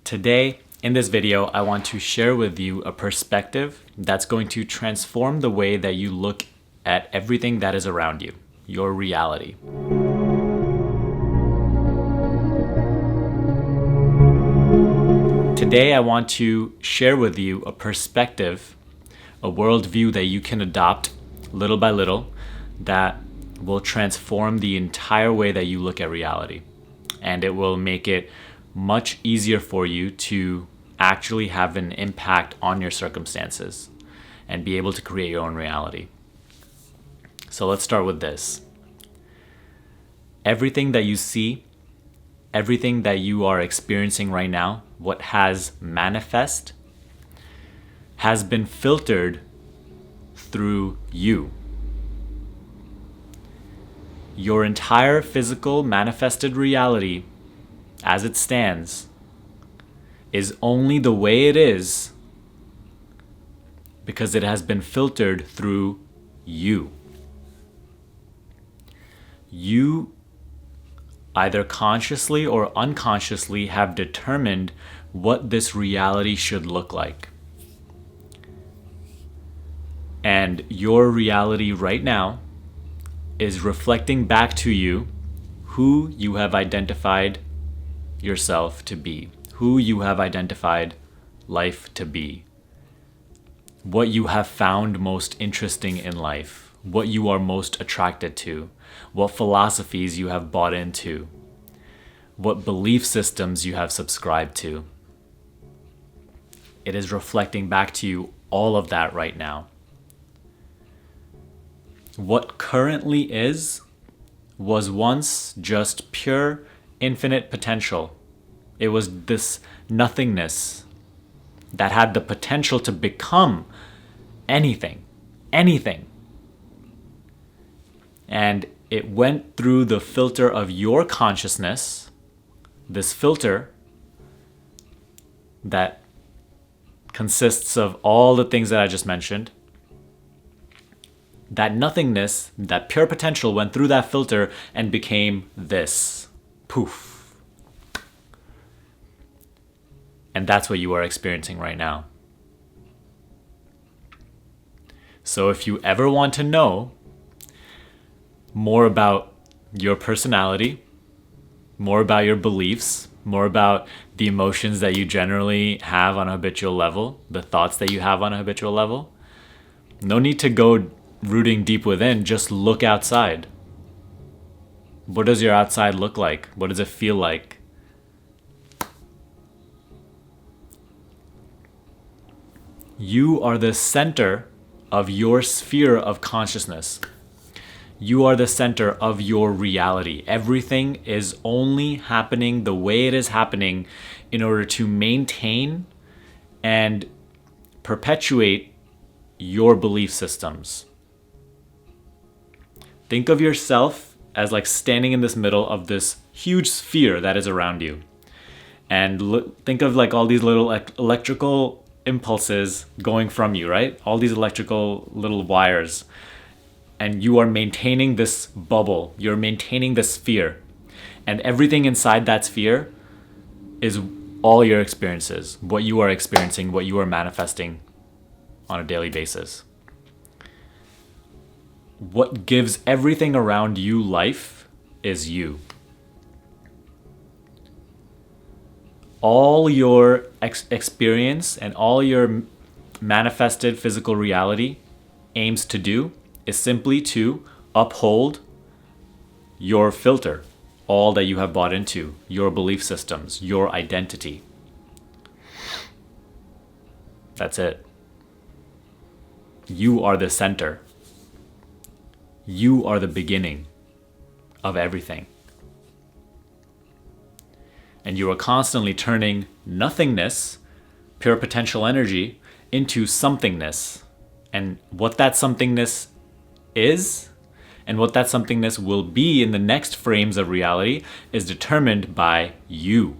Today, in this video, I want to share with you a perspective that's going to transform the way that you look at everything that is around you, your reality. Today, I want to share with you a perspective, a worldview that you can adopt little by little that will transform the entire way that you look at reality. And it will make it much easier for you to actually have an impact on your circumstances and be able to create your own reality. So let's start with this. Everything that you see, everything that you are experiencing right now, what has manifest, has been filtered through you. Your entire physical manifested reality as it stands is only the way it is because it has been filtered through you. You either consciously or unconsciously have determined what this reality should look like. And your reality right now is reflecting back to you who you have identified yourself to be, who you have identified life to be, what you have found most interesting in life, what you are most attracted to, what philosophies you have bought into, what belief systems you have subscribed to. It is reflecting back to you all of that right now. What currently is was once just pure, infinite potential. It was this nothingness that had the potential to become anything. And it went through the filter of your consciousness, this filter that consists of all the things that I just mentioned. That nothingness, that pure potential went through that filter and became this. Poof. And that's what you are experiencing right now. So if you ever want to know more about your personality, more about your beliefs, more about the emotions that you generally have on a habitual level, the thoughts that you have on a habitual level, no need to go rooting deep within, just look outside. What does your outside look like? What does it feel like? You are the center of your sphere of consciousness. You are the center of your reality. Everything is only happening the way it is happening in order to maintain and perpetuate your belief systems. Think of yourself as like standing in this middle of this huge sphere that is around you. And think of like all these little electrical impulses going from you, right? All these electrical little wires. And you are maintaining this bubble. You're maintaining this sphere. And everything inside that sphere is all your experiences, what you are experiencing, what you are manifesting on a daily basis. What gives everything around you life is you. All your experience and all your manifested physical reality aims to do is simply to uphold your filter, all that you have bought into, your belief systems, your identity. That's it. You are the center. You are the beginning of everything. And you are constantly turning nothingness, pure potential energy, into somethingness. And what that somethingness is, and what that somethingness will be in the next frames of reality, is determined by you.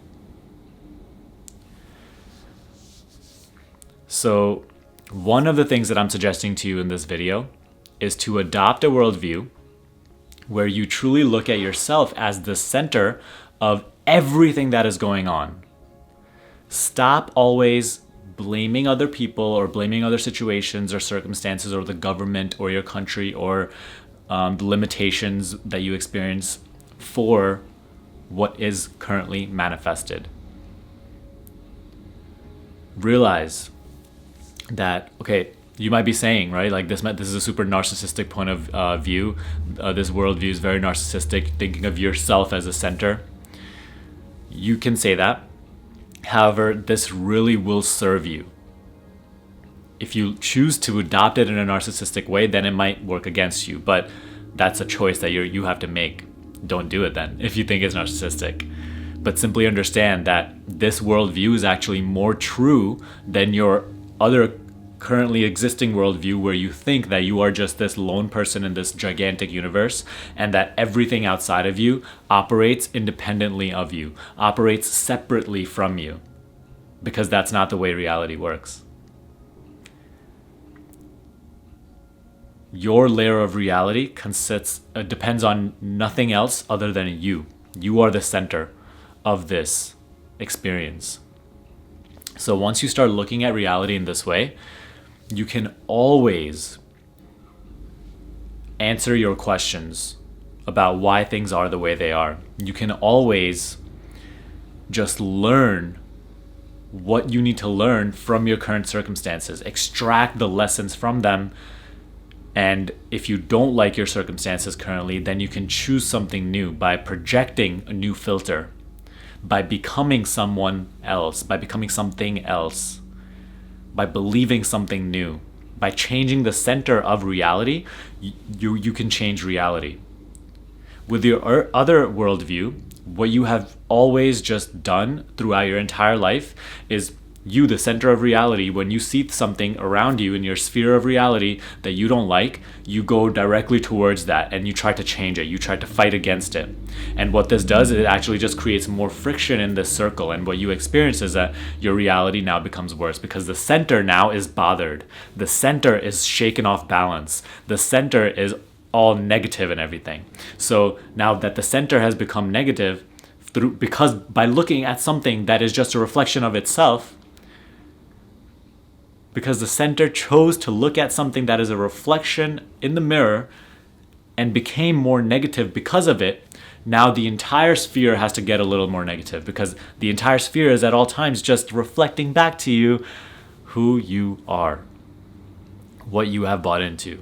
So, one of the things that I'm suggesting to you in this video is to adopt a worldview where you truly look at yourself as the center of everything that is going on. Stop always blaming other people or blaming other situations or circumstances or the government or your country or the limitations that you experience for what is currently manifested. Realize that, okay, you might be saying, right, like this is a super narcissistic point of view. This worldview is very narcissistic, thinking of yourself as a center. You can say that. However, this really will serve you. If you choose to adopt it in a narcissistic way, then it might work against you. But that's a choice that you have to make. Don't do it then if you think it's narcissistic. But simply understand that this worldview is actually more true than your other currently existing worldview, where you think that you are just this lone person in this gigantic universe and that everything outside of you operates independently of you, operates separately from you, because that's not the way reality works. Your layer of reality depends on nothing else other than you. You are the center of this experience. So once you start looking at reality in this way, you can always answer your questions about why things are the way they are. You can always just learn what you need to learn from your current circumstances, extract the lessons from them. And if you don't like your circumstances currently, then you can choose something new by projecting a new filter, by becoming someone else, by becoming something else, by believing something new, by changing the center of reality. You can change reality. With your other worldview, what you have always just done throughout your entire life is you, the center of reality. When you see something around you in your sphere of reality that you don't like, you go directly towards that and you try to change it. You try to fight against it. And what this does is it actually just creates more friction in this circle. And what you experience is that your reality now becomes worse because the center now is bothered. The center is shaken off balance. The center is all negative and everything. So now that the center has become negative, because by looking at something that is just a reflection of itself, because the center chose to look at something that is a reflection in the mirror and became more negative because of it, now the entire sphere has to get a little more negative, because the entire sphere is at all times just reflecting back to you who you are, what you have bought into,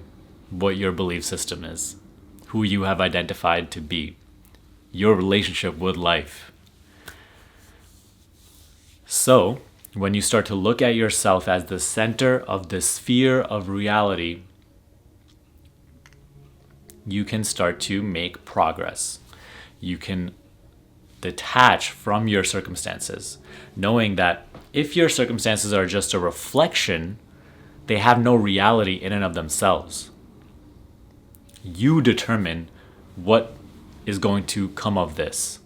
what your belief system is, who you have identified to be, your relationship with life. So, when you start to look at yourself as the center of the sphere of reality, you can start to make progress. You can detach from your circumstances, knowing that if your circumstances are just a reflection, they have no reality in and of themselves. You determine what is going to come of this.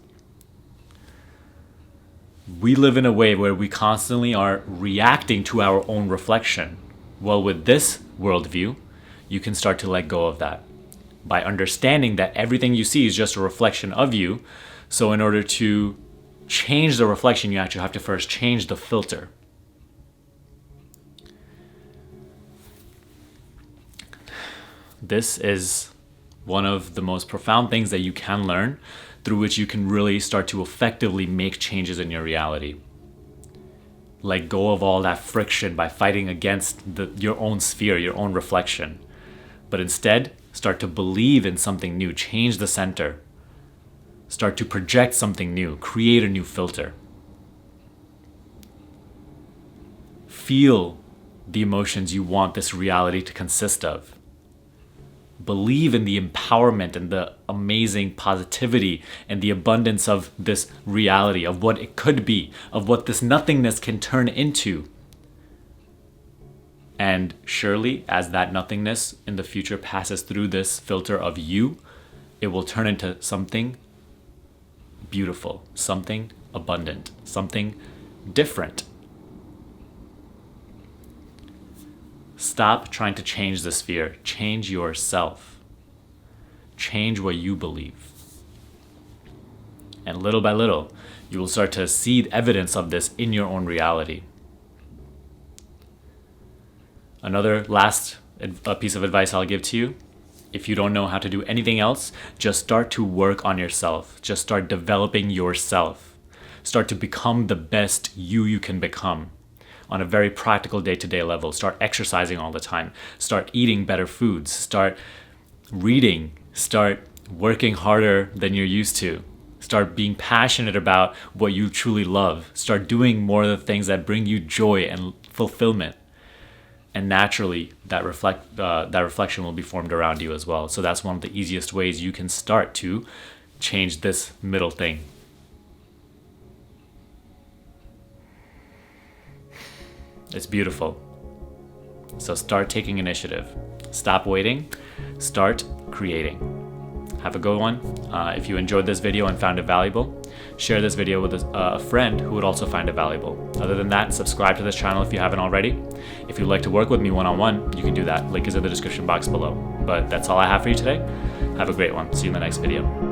We live in a way where we constantly are reacting to our own reflection. Well, with this worldview, you can start to let go of that by understanding that everything you see is just a reflection of you. So in order to change the reflection, you actually have to first change the filter. This is one of the most profound things that you can learn, through which you can really start to effectively make changes in your reality. Let go of all that friction by fighting against your own sphere, your own reflection. But instead, start to believe in something new, change the center. Start to project something new, create a new filter. Feel the emotions you want this reality to consist of. Believe in the empowerment and the amazing positivity and the abundance of this reality, of what it could be, of what this nothingness can turn into. And surely, as that nothingness in the future passes through this filter of you, it will turn into something beautiful, something abundant, something different. Stop trying to change the sphere. Change yourself. Change what you believe. And little by little, You will start to see evidence of this in your own reality. Another last piece of advice I'll give to you: if you don't know how to do anything else, just start to work on yourself. Just start developing yourself. Start to become the best you can become on a very practical day-to-day level. Start exercising all the time. Start eating better foods. Start reading. Start working harder than you're used to. Start being passionate about what you truly love. Start doing more of the things that bring you joy and fulfillment. And naturally, that reflection will be formed around you as well. So that's one of the easiest ways you can start to change this middle thing. It's beautiful. So start taking initiative. Stop waiting. Start creating. Have a good one. If you enjoyed this video and found it valuable, share this video with a friend who would also find it valuable. Other than that, subscribe to this channel if you haven't already. If you'd like to work with me one-on-one, you can do that. Link is in the description box below. But that's all I have for you today. Have a great one. See you in the next video.